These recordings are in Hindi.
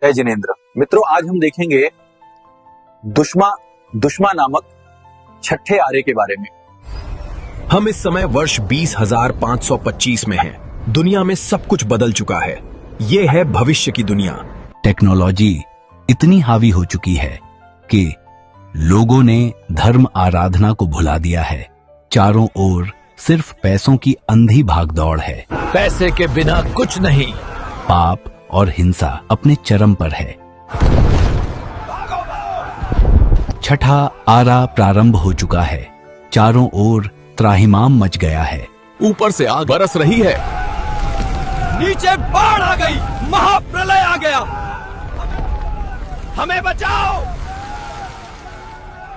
जय जिनेंद्र। मित्रों, आज हम देखेंगे दुश्मा नामक छठे आरे के बारे में। हम इस समय वर्ष 20,525 में हैं। दुनिया में सब कुछ बदल चुका है। ये है भविष्य की दुनिया। टेक्नोलॉजी इतनी हावी हो चुकी है कि लोगों ने धर्म आराधना को भुला दिया है। चारों ओर सिर्फ पैसों की अंधी भागदौड़ है। पैसे के बिना कुछ नहीं। पाप और हिंसा अपने चरम पर है। छठा आरा प्रारंभ हो चुका है। चारों ओर त्राहिमाम मच गया है। ऊपर से आग बरस रही है। नीचे बाढ़ आ गई, महाप्रलय आ गया। हमें बचाओ।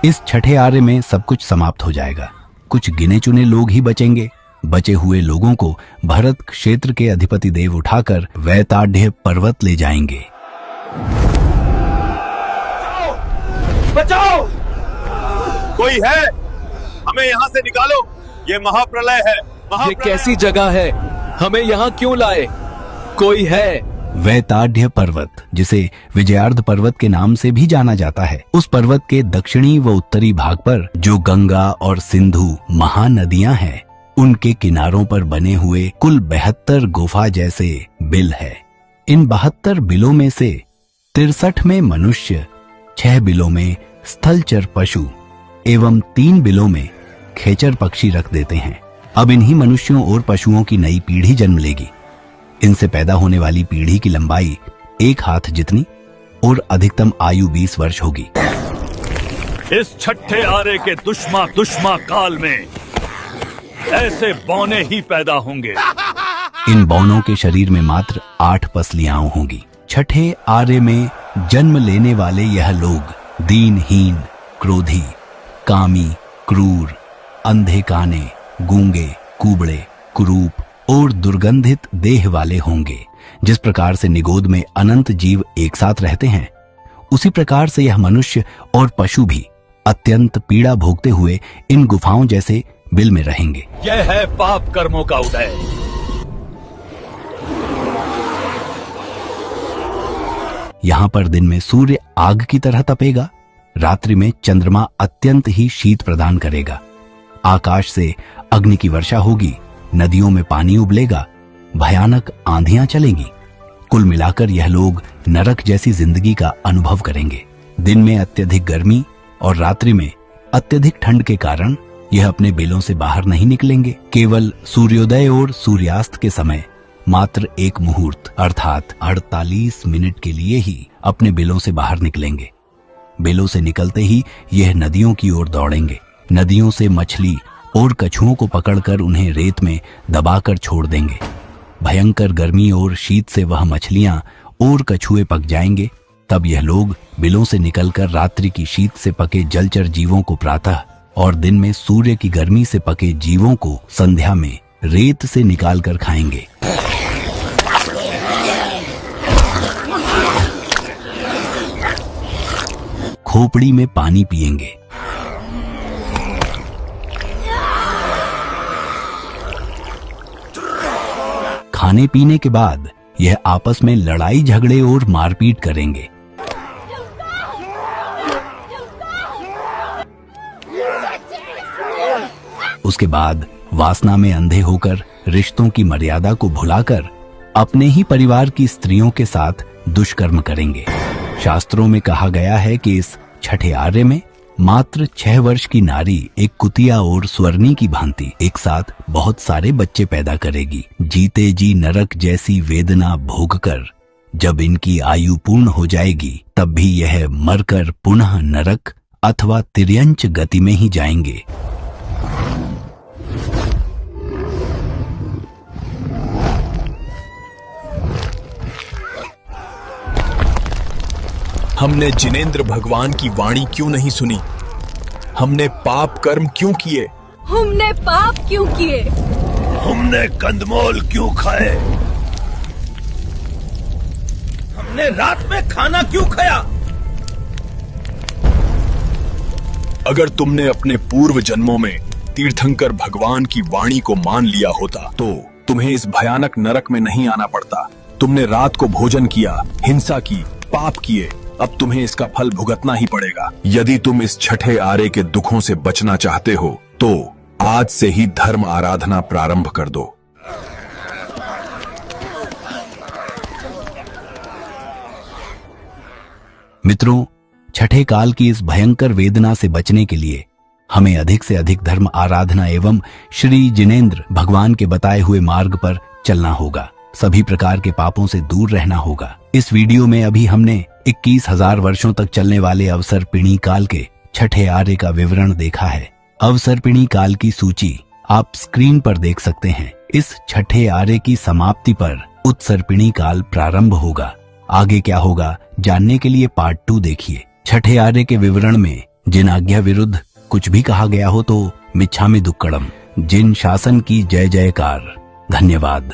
इस छठे आरे में सब कुछ समाप्त हो जाएगा। कुछ गिने चुने लोग ही बचेंगे। बचे हुए लोगों को भरत क्षेत्र के अधिपति देव उठाकर वैताढ़ पर्वत ले जाएंगे। बचाओ! कोई है? हमें यहाँ से निकालो। ये महाप्रलय है। ये कैसी जगह है? हमें यहाँ क्यों लाए? कोई है? वैताढ़ पर्वत, जिसे विजयार्ध पर्वत के नाम से भी जाना जाता है, उस पर्वत के दक्षिणी व उत्तरी भाग पर जो गंगा और सिंधु महानदियां हैं, उनके किनारों पर बने हुए कुल 72 गुफा जैसे बिल है। इन 72 बिलों में से 63 में मनुष्य, 6 बिलों में स्थलचर पशु एवं 3 बिलों में खेचर पक्षी रख देते हैं। अब इन्हीं मनुष्यों और पशुओं की नई पीढ़ी जन्म लेगी। इनसे पैदा होने वाली पीढ़ी की लंबाई 1 हाथ जितनी और अधिकतम आयु 20 वर्ष होगी। इस छठे आरे के दुश्मा काल में ऐसे बौने ही पैदा होंगे। इन बौनों के शरीर में मात्र 8 पसलियां होंगी। छठे आरे में जन्म लेने वाले यह लोग दीनहीन, क्रोधी, कामी, क्रूर, अंधे काने, गूंगे, कुबड़े, कुरूप और दुर्गंधित देह वाले होंगे। जिस प्रकार से निगोद में अनंत जीव एक साथ रहते हैं, उसी प्रकार से यह मनुष्य और पशु भी अत्यंत पीड़ा भोगते हुए इन गुफाओं जैसे बिल में रहेंगे। यह है पाप कर्मों का उदय। यहाँ पर दिन में सूर्य आग की तरह तपेगा, रात्रि में चंद्रमा अत्यंत ही शीत प्रदान करेगा। आकाश से अग्नि की वर्षा होगी, नदियों में पानी उबलेगा, भयानक आंधियां चलेंगी। कुल मिलाकर यह लोग नरक जैसी जिंदगी का अनुभव करेंगे। दिन में अत्यधिक गर्मी और रात्रि में अत्यधिक ठंड के कारण यह अपने बिलों से बाहर नहीं निकलेंगे। केवल सूर्योदय और सूर्यास्त के समय मात्र एक मुहूर्त अर्थात 48 मिनट के लिए ही अपने बिलों से बाहर निकलेंगे। बिलों से निकलते ही यह नदियों की ओर दौड़ेंगे। नदियों से मछली और कछुओं को पकड़कर उन्हें रेत में दबाकर छोड़ देंगे। भयंकर गर्मी और शीत से वह मछलियां और कछुए पक जाएंगे। तब यह लोग बिलों से निकलकर रात्रि की शीत से पके जलचर जीवों को प्रातः और दिन में सूर्य की गर्मी से पके जीवों को संध्या में रेत से निकालकर खाएंगे। खोपड़ी में पानी पिएंगे। खाने पीने के बाद यह आपस में लड़ाई झगड़े और मारपीट करेंगे। उसके बाद वासना में अंधे होकर रिश्तों की मर्यादा को भुलाकर अपने ही परिवार की स्त्रियों के साथ दुष्कर्म करेंगे। शास्त्रों में कहा गया है कि इस छठे आरे में मात्र 6 वर्ष की नारी एक कुतिया और स्वर्णी की भांति एक साथ बहुत सारे बच्चे पैदा करेगी। जीते जी नरक जैसी वेदना भोगकर जब इनकी आयु पूर्ण हो जाएगी, तब भी यह मरकर पुनः नरक अथवा तिर्यंच गति में ही जाएंगे। हमने जिनेंद्र भगवान की वाणी क्यों नहीं सुनी? हमने पाप कर्म क्यों किए? हमने पाप क्यों किए? हमने कंदमूल क्यों खाए? हमने रात में खाना क्यों खाया? अगर तुमने अपने पूर्व जन्मों में तीर्थंकर भगवान की वाणी को मान लिया होता तो तुम्हें इस भयानक नरक में नहीं आना पड़ता। तुमने रात को भोजन किया, हिंसा की पाप किए, अब तुम्हें इसका फल भुगतना ही पड़ेगा। यदि तुम इस छठे आरे के दुखों से बचना चाहते हो तो आज से ही धर्म आराधना प्रारंभ कर दो। मित्रों, छठे काल की इस भयंकर वेदना से बचने के लिए हमें अधिक से अधिक धर्म आराधना एवं श्री जिनेंद्र भगवान के बताए हुए मार्ग पर चलना होगा। सभी प्रकार के पापों से दूर रहना होगा। इस वीडियो में अभी हमने 21,000 वर्षों तक चलने वाले अवसर्पिणी काल के छठे आर्य का विवरण देखा है। अवसर्पिणी काल की सूची आप स्क्रीन पर देख सकते हैं। इस छठे आर्य की समाप्ति पर उत्सर्पिणी काल प्रारंभ होगा। आगे क्या होगा जानने के लिए पार्ट 2 देखिए। छठे आर्य के विवरण में जिन आज्ञा विरुद्ध कुछ भी कहा गया हो तो मिच्छामि दुक्कडम। जिन शासन की जय जयकार। धन्यवाद।